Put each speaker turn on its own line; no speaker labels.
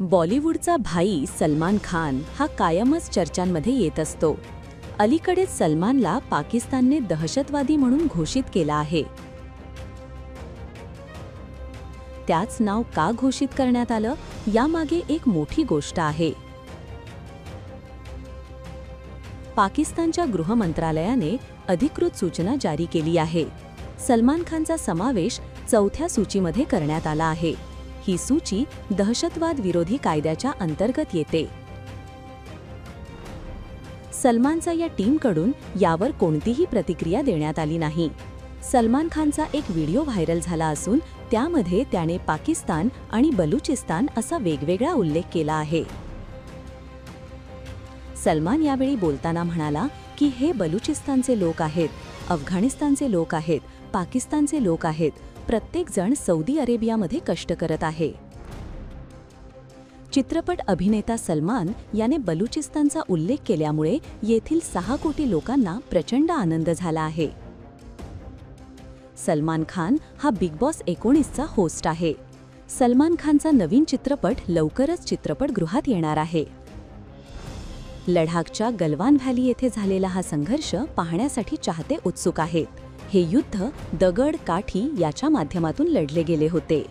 बॉलिवूडचा भाई सलमान खान हा कायमच चर्चांमध्ये येत असतो. अलीकडेच सलमानला पाकिस्तानने दहशतवादी म्हणून घोषित केला आहे. त्याच नाव का घोषित करण्यात आलं यामागे एक मोठी गोष्ट आहे. पाकिस्तानच्या गृह मंत्रालयाने अधिकृत सूचना जारी केली आहे. सलमान खानचा समावेश चौथ्या सूचीमध्ये करण्यात आला आहे. ही सूची दहशतवाद विरोधी कायद्याच्या अंतर्गत येते. सलमानचा या टीमकडून यावर कोणतीही प्रतिक्रिया देण्यात आली नाही. सलमान खानचा एक व्हिडिओ व्हायरल झाला असून त्यामध्ये त्याने पाकिस्तान आणि बलुचिस्तान असा वेगवेगळा उल्लेख केला आहे. सलमान यावेळी बोलताना म्हणाला की हे बलुचिस्तानचे लोक आहेत, अफगाणिस्तानचे लोक आहेत, पाकिस्तानचे लोक आहेत, प्रत्येक जण सौदी अरेबियामध्ये कष्ट करत आहे. चित्रपट अभिनेता सलमान याने बलुचिस्तानचा उल्लेख केल्यामुळे येथील 6 कोटी लोकांना प्रचंड आनंद झाला आहे. सलमान खान हा बिग बॉस 19चा होस्ट आहे. सलमान खानचा नवीन चित्रपट लवकरच चित्रपटगृहात येणार आहे. लडाखच्या गलवान व्हॅली येथे झालेला हा संघर्ष पाहण्यासाठी चाहते उत्सुक आहेत. हे युद्ध दगड, काठी याच्या माध्यमातून लढले गेले होते.